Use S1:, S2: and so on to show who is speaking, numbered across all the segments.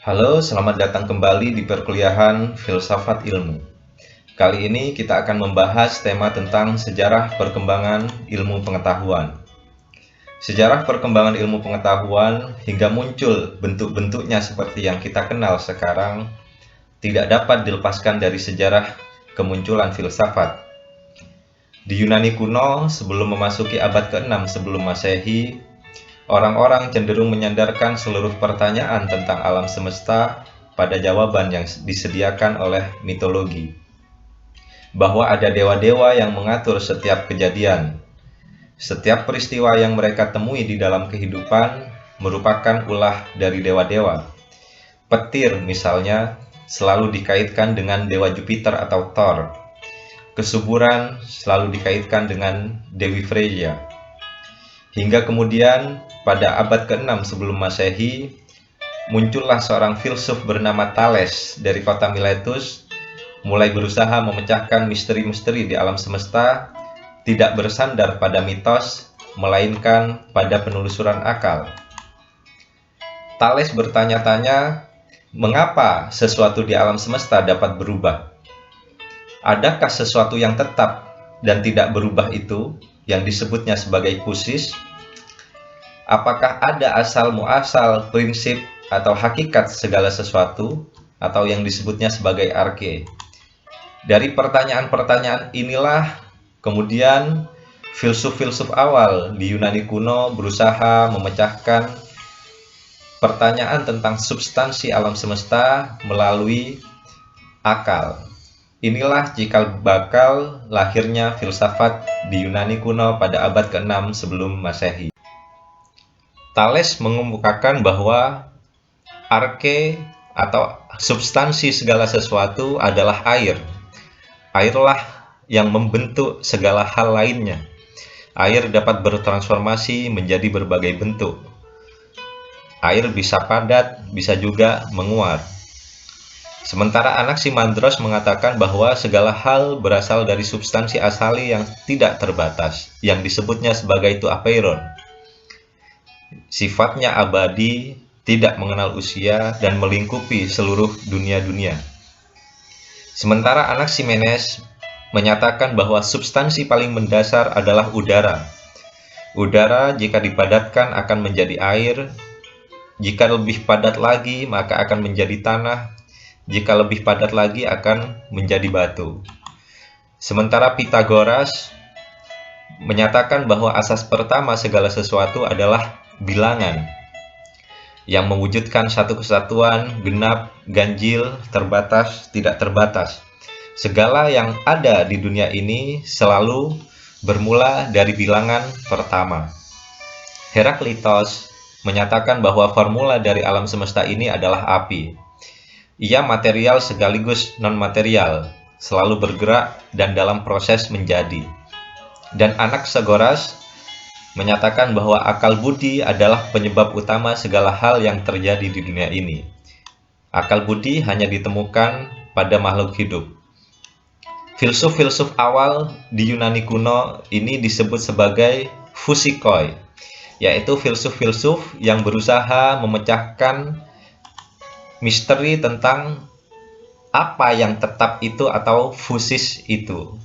S1: Halo, selamat datang kembali di perkuliahan Filsafat Ilmu. Kali ini kita akan membahas tema tentang sejarah perkembangan ilmu pengetahuan. Sejarah perkembangan ilmu pengetahuan hingga muncul bentuk-bentuknya seperti yang kita kenal sekarang tidak dapat dilepaskan dari sejarah kemunculan filsafat. Di Yunani kuno, sebelum memasuki abad ke-6 sebelum Masehi, orang-orang cenderung menyandarkan seluruh pertanyaan tentang alam semesta pada jawaban yang disediakan oleh mitologi. Bahwa ada dewa-dewa yang mengatur setiap kejadian. Setiap peristiwa yang mereka temui di dalam kehidupan merupakan ulah dari dewa-dewa. Petir misalnya selalu dikaitkan dengan dewa Jupiter atau Thor. Kesuburan selalu dikaitkan dengan Dewi Freya. Hingga kemudian pada abad ke-6 sebelum Masehi, muncullah seorang filsuf bernama Thales dari kota Miletus, mulai berusaha memecahkan misteri-misteri di alam semesta, tidak bersandar pada mitos, melainkan pada penelusuran akal. Thales bertanya-tanya, mengapa sesuatu di alam semesta dapat berubah? Adakah sesuatu yang tetap dan tidak berubah itu, yang disebutnya sebagai kusis? Apakah ada asal-muasal prinsip atau hakikat segala sesuatu, atau yang disebutnya sebagai arke? Dari pertanyaan-pertanyaan inilah kemudian filsuf-filsuf awal di Yunani kuno berusaha memecahkan pertanyaan tentang substansi alam semesta melalui akal. Inilah cikal bakal lahirnya filsafat di Yunani kuno pada abad ke-6 sebelum Masehi. Thales mengemukakan bahwa arke atau substansi segala sesuatu adalah air. Airlah yang membentuk segala hal lainnya. Air dapat bertransformasi menjadi berbagai bentuk. Air bisa padat, bisa juga menguap. Sementara Anaximandros mengatakan bahwa segala hal berasal dari substansi asali yang tidak terbatas, yang disebutnya sebagai itu apeiron. Sifatnya abadi, tidak mengenal usia, dan melingkupi seluruh dunia-dunia. Sementara Anaximenes menyatakan bahwa substansi paling mendasar adalah udara. Udara jika dipadatkan akan menjadi air, jika lebih padat lagi maka akan menjadi tanah, jika lebih padat lagi akan menjadi batu. Sementara Pitagoras menyatakan bahwa asas pertama segala sesuatu adalah bilangan, yang mewujudkan satu kesatuan, genap, ganjil, terbatas, tidak terbatas. Segala yang ada di dunia ini selalu bermula dari bilangan pertama. Heraklitos menyatakan bahwa formula dari alam semesta ini adalah api. Ia material sekaligus non-material, selalu bergerak dan dalam proses menjadi. Dan Anaxagoras menyatakan bahwa akal budi adalah penyebab utama segala hal yang terjadi di dunia ini. Akal budi hanya ditemukan pada makhluk hidup. Filsuf-filsuf awal di Yunani kuno ini disebut sebagai physikoi, yaitu filsuf-filsuf yang berusaha memecahkan misteri tentang apa yang tetap itu atau fusis itu.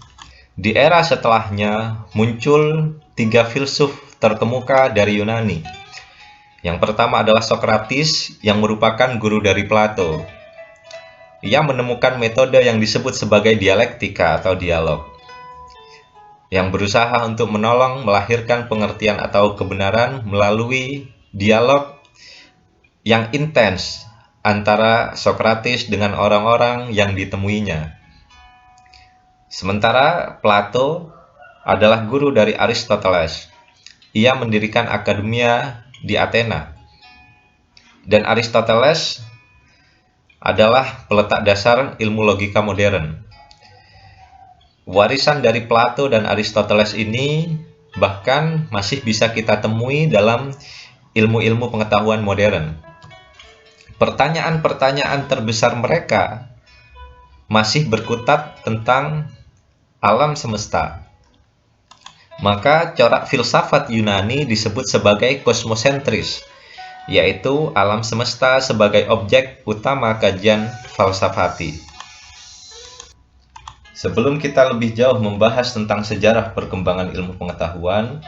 S1: Di era setelahnya muncul 3 filsuf terkemuka dari Yunani. Yang pertama adalah Sokrates yang merupakan guru dari Plato. Ia menemukan metode yang disebut sebagai dialektika atau dialog, yang berusaha untuk menolong melahirkan pengertian atau kebenaran melalui dialog yang intens antara Sokrates dengan orang-orang yang ditemuinya. Sementara Plato adalah guru dari Aristoteles. Ia mendirikan akademia di Athena. Dan Aristoteles adalah peletak dasar ilmu logika modern. Warisan dari Plato dan Aristoteles ini bahkan masih bisa kita temui dalam ilmu-ilmu pengetahuan modern. Pertanyaan-pertanyaan terbesar mereka masih berkutat tentang alam semesta. Maka corak filsafat Yunani disebut sebagai kosmosentris, yaitu alam semesta sebagai objek utama kajian falsafati. Sebelum kita lebih jauh membahas tentang sejarah perkembangan ilmu pengetahuan,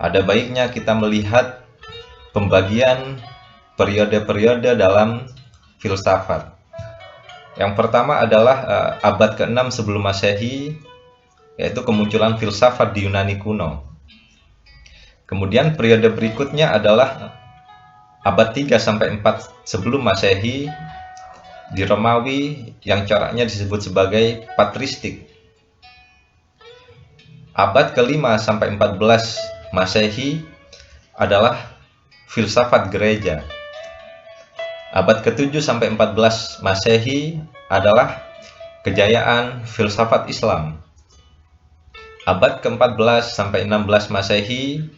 S1: ada baiknya kita melihat pembagian periode-periode dalam filsafat. Yang pertama adalah abad ke-6 sebelum Masehi, yaitu kemunculan filsafat di Yunani kuno. Kemudian periode berikutnya adalah abad 3 sampai 4 sebelum Masehi di Romawi yang coraknya disebut sebagai patristik. Abad ke-5 sampai 14 Masehi adalah filsafat gereja. Abad ke-7 sampai 14 Masehi adalah kejayaan filsafat Islam. Abad ke-14 sampai 16 Masehi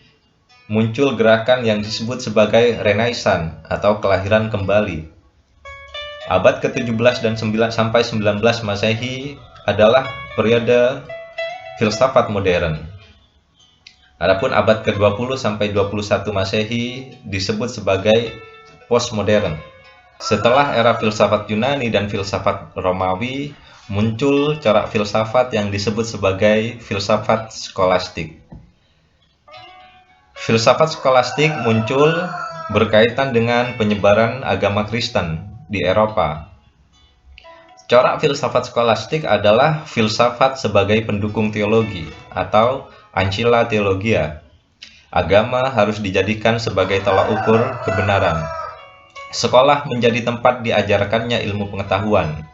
S1: muncul gerakan yang disebut sebagai Renaissance atau kelahiran kembali. Abad ke-17 dan 9 sampai 19 Masehi adalah periode filsafat modern. Adapun abad ke-20 sampai 21 Masehi disebut sebagai postmodern. Setelah era filsafat Yunani dan filsafat Romawi, muncul corak filsafat yang disebut sebagai filsafat skolastik. Filsafat skolastik muncul berkaitan dengan penyebaran agama Kristen di Eropa. Corak filsafat skolastik adalah filsafat sebagai pendukung teologi atau ancilla theologia. Agama harus dijadikan sebagai tolak ukur kebenaran. Sekolah menjadi tempat diajarkannya ilmu pengetahuan.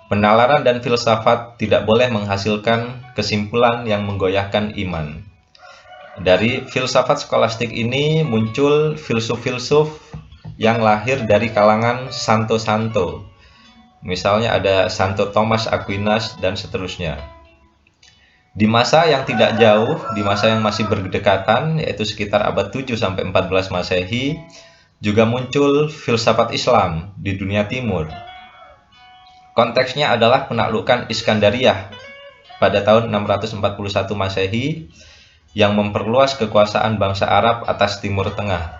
S1: Penalaran dan filsafat tidak boleh menghasilkan kesimpulan yang menggoyahkan iman. Dari filsafat skolastik ini muncul filsuf-filsuf yang lahir dari kalangan santo-santo. Misalnya ada Santo Thomas Aquinas dan seterusnya. Di masa yang tidak jauh, di masa yang masih berdekatan, yaitu sekitar abad 7 sampai 14 Masehi, juga muncul filsafat Islam di dunia timur. Konteksnya adalah penaklukan Iskandariah pada tahun 641 Masehi yang memperluas kekuasaan bangsa Arab atas Timur Tengah.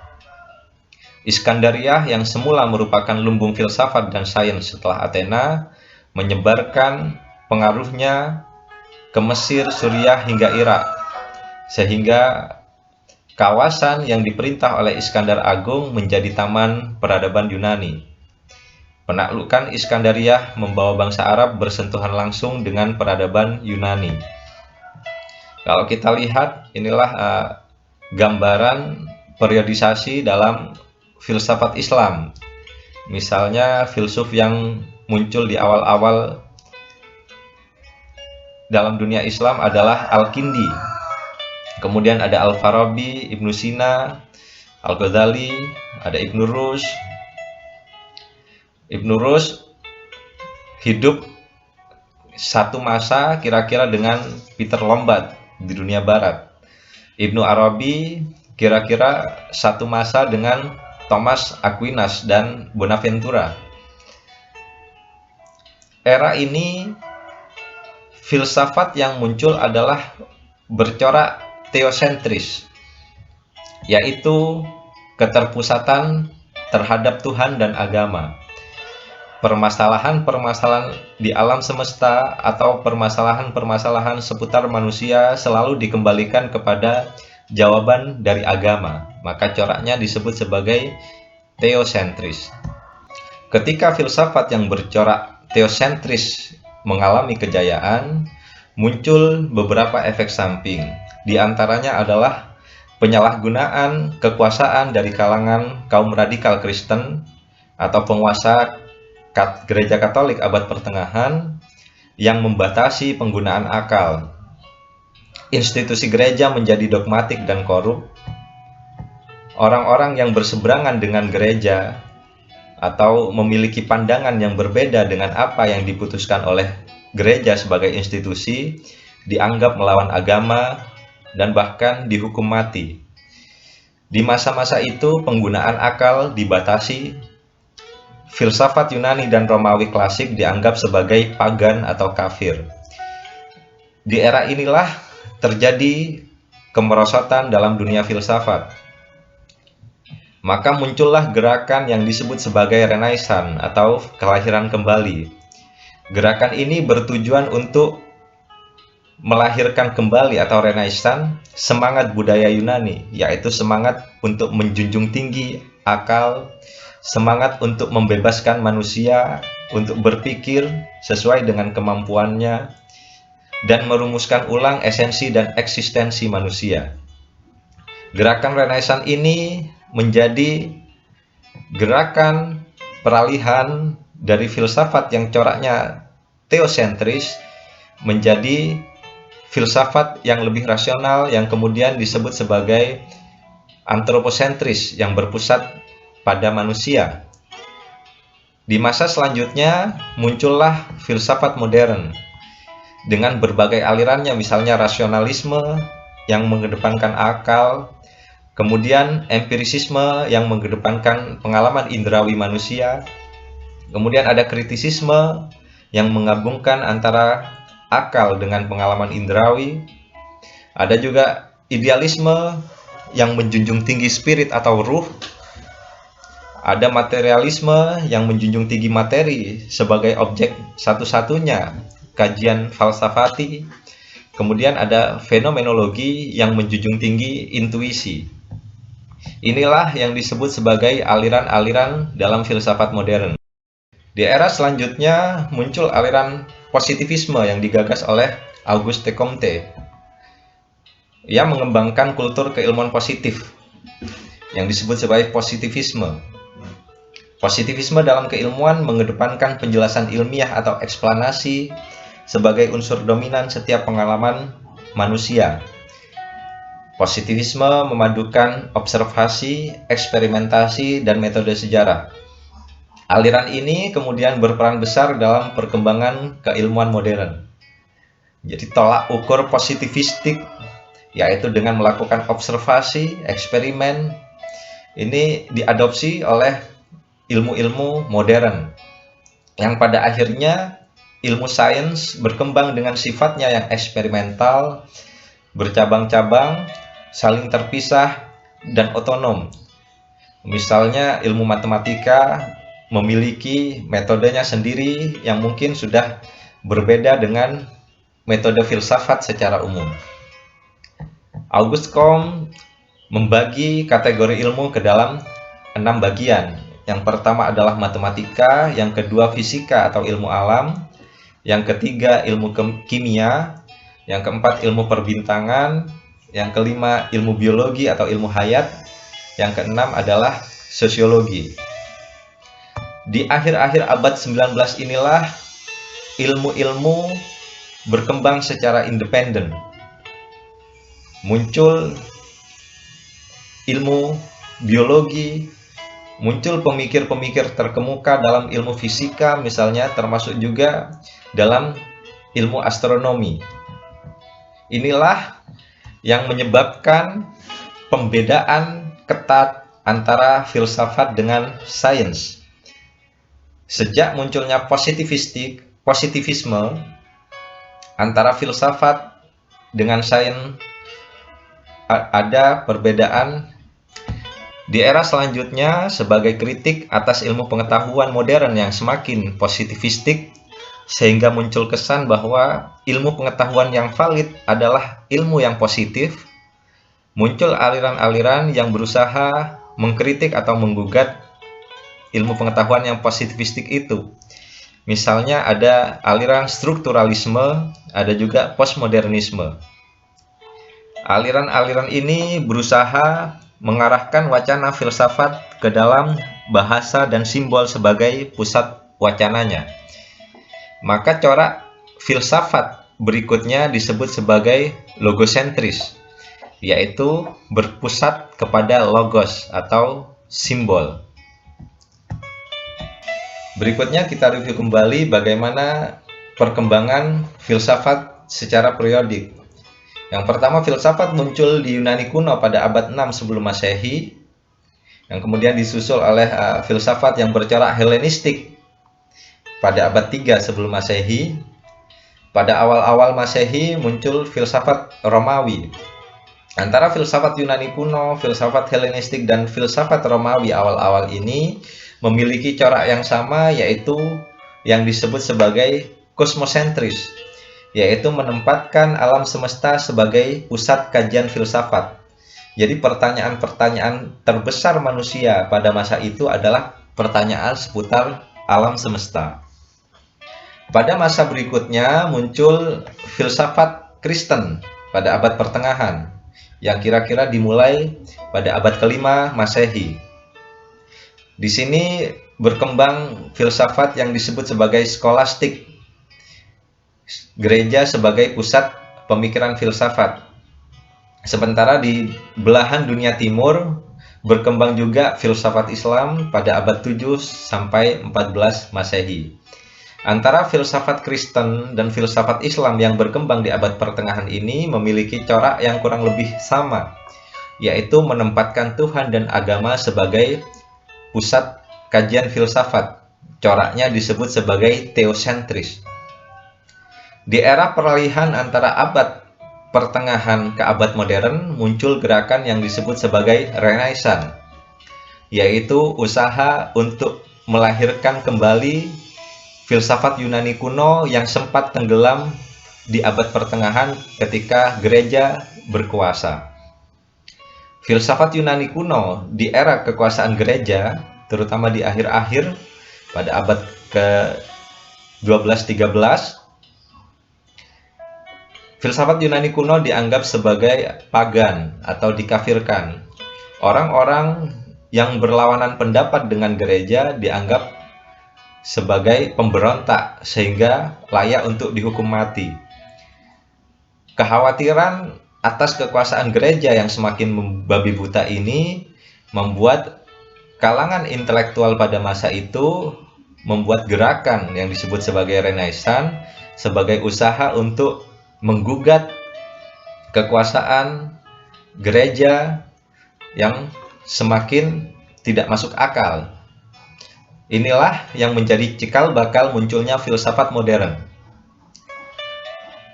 S1: Iskandariah yang semula merupakan lumbung filsafat dan sains setelah Athena, menyebarkan pengaruhnya ke Mesir, Suriah hingga Irak, sehingga kawasan yang diperintah oleh Iskandar Agung menjadi taman peradaban Yunani. Penaklukan Iskandariah membawa bangsa Arab bersentuhan langsung dengan peradaban Yunani. Kalau kita lihat, inilah gambaran periodisasi dalam filsafat Islam. Misalnya filsuf yang muncul di awal-awal dalam dunia Islam adalah Al-Kindi. Kemudian ada Al-Farabi, Ibnu Sina, Al-Ghazali, ada Ibnu Rushd. Ibnu Rushd hidup satu masa kira-kira dengan Peter Lombard di dunia barat. Ibnu Arabi kira-kira satu masa dengan Thomas Aquinas dan Bonaventura. Era ini filsafat yang muncul adalah bercorak teosentris, yaitu keterpusatan terhadap Tuhan dan agama. Permasalahan-permasalahan di alam semesta atau permasalahan-permasalahan seputar manusia selalu dikembalikan kepada jawaban dari agama. Maka coraknya disebut sebagai teosentris. Ketika filsafat yang bercorak teosentris mengalami kejayaan, muncul beberapa efek samping. Di antaranya adalah penyalahgunaan kekuasaan dari kalangan kaum radikal Kristen atau penguasa gereja Katolik abad pertengahan yang membatasi penggunaan akal. Institusi gereja menjadi dogmatik dan korup. Orang-orang yang berseberangan dengan gereja atau memiliki pandangan yang berbeda dengan apa yang diputuskan oleh gereja sebagai institusi dianggap melawan agama dan bahkan dihukum mati. Di masa-masa itu penggunaan akal dibatasi. Filsafat Yunani dan Romawi klasik dianggap sebagai pagan atau kafir. Di era inilah terjadi kemerosotan dalam dunia filsafat. Maka muncullah gerakan yang disebut sebagai Renaissance atau kelahiran kembali. Gerakan ini bertujuan untuk melahirkan kembali atau Renaissance semangat budaya Yunani, yaitu semangat untuk menjunjung tinggi akal, semangat untuk membebaskan manusia untuk berpikir sesuai dengan kemampuannya, dan merumuskan ulang esensi dan eksistensi manusia. Gerakan Renaissance ini menjadi gerakan peralihan dari filsafat yang coraknya teosentris menjadi filsafat yang lebih rasional yang kemudian disebut sebagai antroposentris yang berpusat pada manusia. Di masa selanjutnya muncullah filsafat modern dengan berbagai alirannya, misalnya rasionalisme yang mengedepankan akal, kemudian empirisisme yang mengedepankan pengalaman indrawi manusia, kemudian ada kritisisme yang menggabungkan antara akal dengan pengalaman indrawi, ada juga idealisme yang menjunjung tinggi spirit atau ruh, ada materialisme yang menjunjung tinggi materi sebagai objek satu-satunya kajian falsafati, kemudian ada fenomenologi yang menjunjung tinggi intuisi. Inilah yang disebut sebagai aliran-aliran dalam filsafat modern. Di era selanjutnya muncul aliran positivisme yang digagas oleh Auguste Comte. Ia mengembangkan kultur keilmuan positif yang disebut sebagai positivisme. Positivisme dalam keilmuan mengedepankan penjelasan ilmiah atau eksplanasi sebagai unsur dominan setiap pengalaman manusia. Positivisme memadukan observasi, eksperimentasi, dan metode sejarah. Aliran ini kemudian berperan besar dalam perkembangan keilmuan modern. Jadi tolak ukur positivistik, yaitu dengan melakukan observasi, eksperimen, ini diadopsi oleh ilmu-ilmu modern, yang pada akhirnya ilmu sains berkembang dengan sifatnya yang eksperimental, bercabang-cabang, saling terpisah, dan otonom. Misalnya ilmu matematika memiliki metodenya sendiri yang mungkin sudah berbeda dengan metode filsafat secara umum. Auguste Comte membagi kategori ilmu ke dalam 6 bagian. Yang pertama adalah matematika, yang kedua fisika atau ilmu alam, yang ketiga ilmu kimia, yang keempat ilmu perbintangan, yang kelima ilmu biologi atau ilmu hayat, yang keenam adalah sosiologi. Di akhir-akhir abad 19 inilah ilmu-ilmu berkembang secara independen. Muncul ilmu biologi, muncul pemikir-pemikir terkemuka dalam ilmu fisika misalnya, termasuk juga dalam ilmu astronomi. Inilah yang menyebabkan pembedaan ketat antara filsafat dengan sains. Sejak munculnya positivisme antara filsafat dengan sains ada perbedaan. Di era selanjutnya, sebagai kritik atas ilmu pengetahuan modern yang semakin positivistik, sehingga muncul kesan bahwa ilmu pengetahuan yang valid adalah ilmu yang positif, muncul aliran-aliran yang berusaha mengkritik atau menggugat ilmu pengetahuan yang positivistik itu. Misalnya ada aliran strukturalisme, ada juga postmodernisme. Aliran-aliran ini berusaha mengarahkan wacana filsafat ke dalam bahasa dan simbol sebagai pusat wacananya. Maka corak filsafat berikutnya disebut sebagai logosentris, yaitu berpusat kepada logos atau simbol. Berikutnya kita review kembali bagaimana perkembangan filsafat secara periodik. Yang pertama, filsafat muncul di Yunani kuno pada abad 6 sebelum Masehi, yang kemudian disusul oleh filsafat yang bercorak Helenistik pada abad 3 sebelum Masehi. Pada awal-awal Masehi muncul filsafat Romawi. Antara filsafat Yunani kuno, filsafat Helenistik, dan filsafat Romawi awal-awal ini memiliki corak yang sama, yaitu yang disebut sebagai kosmosentris, yaitu menempatkan alam semesta sebagai pusat kajian filsafat. Jadi pertanyaan-pertanyaan terbesar manusia pada masa itu adalah pertanyaan seputar alam semesta. Pada masa berikutnya muncul filsafat Kristen pada abad pertengahan, yang kira-kira dimulai pada abad kelima Masehi. Di sini berkembang filsafat yang disebut sebagai skolastik, gereja sebagai pusat pemikiran filsafat. Sementara di belahan dunia timur berkembang juga filsafat Islam pada abad 7 sampai 14 Masehi. Antara filsafat Kristen dan filsafat Islam yang berkembang di abad pertengahan ini memiliki corak yang kurang lebih sama, yaitu menempatkan Tuhan dan agama sebagai pusat kajian filsafat. Coraknya disebut sebagai teosentris. Di era peralihan antara abad pertengahan ke abad modern muncul gerakan yang disebut sebagai Renaissance, yaitu usaha untuk melahirkan kembali filsafat Yunani kuno yang sempat tenggelam di abad pertengahan ketika gereja berkuasa. Filsafat Yunani kuno di era kekuasaan gereja, terutama di akhir-akhir pada abad ke-12-13, filsafat Yunani kuno dianggap sebagai pagan atau dikafirkan. Orang-orang yang berlawanan pendapat dengan gereja dianggap sebagai pemberontak sehingga layak untuk dihukum mati. Kekhawatiran atas kekuasaan gereja yang semakin membabi buta ini membuat kalangan intelektual pada masa itu membuat gerakan yang disebut sebagai Renaissance sebagai usaha untuk menggugat kekuasaan gereja yang semakin tidak masuk akal. Inilah yang menjadi cikal bakal munculnya filsafat modern.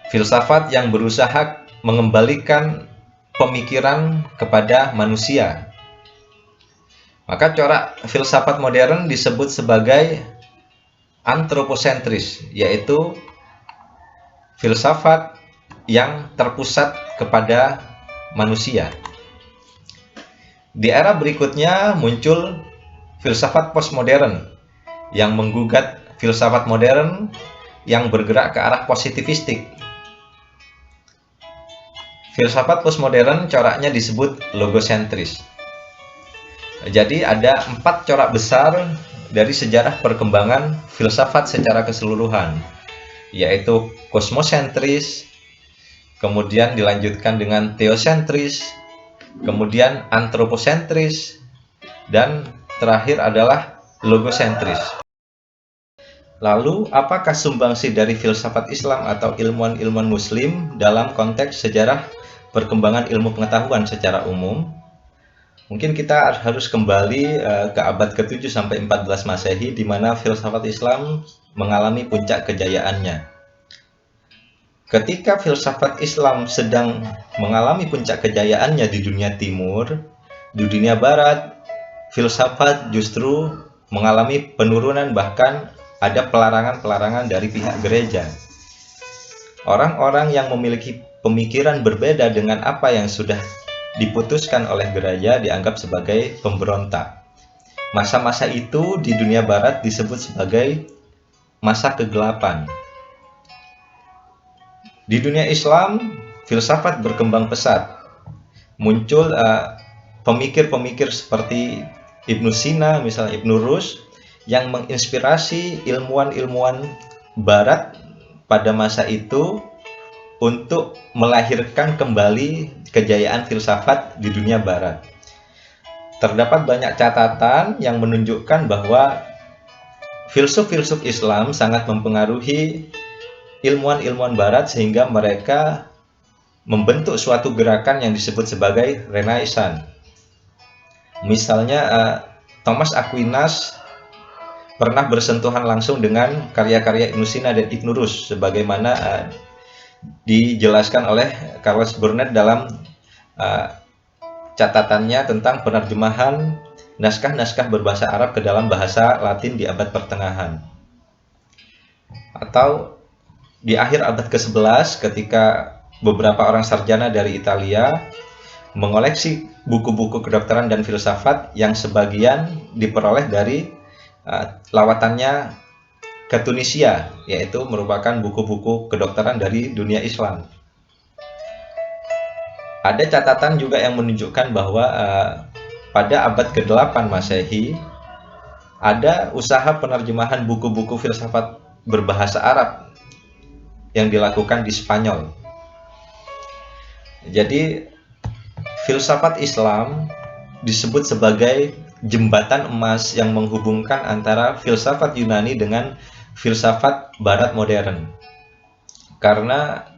S1: Filsafat yang berusaha mengembalikan pemikiran kepada manusia. Maka corak filsafat modern disebut sebagai antroposentris, yaitu filsafat yang terpusat kepada manusia. Di era berikutnya muncul filsafat postmodern yang menggugat filsafat modern yang bergerak ke arah positivistik. Filsafat postmodern coraknya disebut logosentris. Jadi ada 4 corak besar dari sejarah perkembangan filsafat secara keseluruhan, yaitu kosmosentris, kemudian dilanjutkan dengan teosentris, kemudian antroposentris, dan terakhir adalah logosentris. Lalu, apakah sumbangsi dari filsafat Islam atau ilmuwan-ilmuwan Muslim dalam konteks sejarah perkembangan ilmu pengetahuan secara umum? Mungkin kita harus kembali ke abad ke-7 sampai 14 Masehi, di mana filsafat Islam mengalami puncak kejayaannya. Ketika filsafat Islam sedang mengalami puncak kejayaannya di dunia timur, di dunia barat, filsafat justru mengalami penurunan, bahkan ada pelarangan-pelarangan dari pihak gereja. Orang-orang yang memiliki pemikiran berbeda dengan apa yang sudah diputuskan oleh gereja dianggap sebagai pemberontak. Masa-masa itu di dunia barat disebut sebagai masa kegelapan. Di dunia Islam, filsafat berkembang pesat. Muncul pemikir-pemikir seperti Ibnu Sina, misalnya Ibnu Rushd, yang menginspirasi ilmuwan-ilmuwan barat pada masa itu untuk melahirkan kembali kejayaan filsafat di dunia barat. Terdapat banyak catatan yang menunjukkan bahwa filsuf-filsuf Islam sangat mempengaruhi ilmuwan-ilmuwan barat sehingga mereka membentuk suatu gerakan yang disebut sebagai Renaissance. Misalnya Thomas Aquinas pernah bersentuhan langsung dengan karya-karya Ibnu Sina dan Ibnu Rushd, sebagaimana dijelaskan oleh Carles Burnet dalam catatannya tentang penerjemahan naskah-naskah berbahasa Arab ke dalam bahasa Latin di abad pertengahan. Atau di akhir abad ke-11 ketika beberapa orang sarjana dari Italia mengoleksi buku-buku kedokteran dan filsafat yang sebagian diperoleh dari lawatannya ke Tunisia, yaitu merupakan buku-buku kedokteran dari dunia Islam. Ada catatan juga yang menunjukkan bahwa pada abad ke-8 Masehi ada usaha penerjemahan buku-buku filsafat berbahasa Arab yang dilakukan di Spanyol. Jadi filsafat Islam disebut sebagai jembatan emas yang menghubungkan antara filsafat Yunani dengan filsafat Barat modern. Karena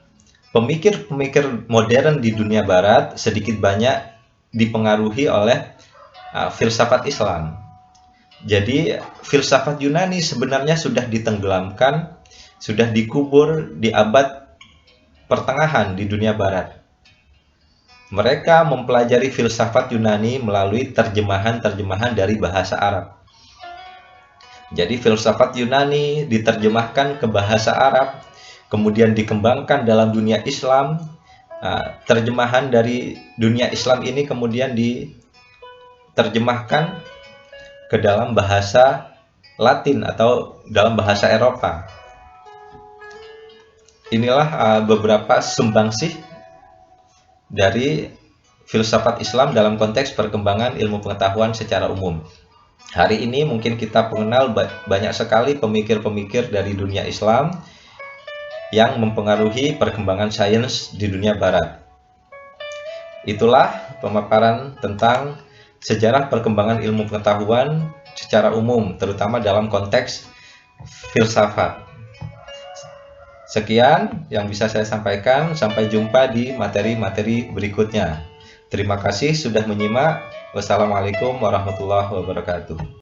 S1: pemikir-pemikir modern di dunia Barat sedikit banyak dipengaruhi oleh filsafat Islam. Jadi filsafat Yunani sebenarnya sudah ditenggelamkan, sudah dikubur di abad pertengahan di dunia Barat. Mereka mempelajari filsafat Yunani melalui terjemahan-terjemahan dari bahasa Arab. Jadi filsafat Yunani diterjemahkan ke bahasa Arab, kemudian dikembangkan dalam dunia Islam. Terjemahan dari dunia Islam ini kemudian diterjemahkan ke dalam bahasa Latin atau dalam bahasa Eropa. Inilah beberapa sumbangsih dari filsafat Islam dalam konteks perkembangan ilmu pengetahuan secara umum. Hari ini mungkin kita mengenal banyak sekali pemikir-pemikir dari dunia Islam yang mempengaruhi perkembangan sains di dunia Barat. Itulah pemaparan tentang sejarah perkembangan ilmu pengetahuan secara umum, terutama dalam konteks filsafat. Sekian yang bisa saya sampaikan. Sampai jumpa di materi-materi berikutnya. Terima kasih sudah menyimak. Wassalamualaikum warahmatullahi wabarakatuh.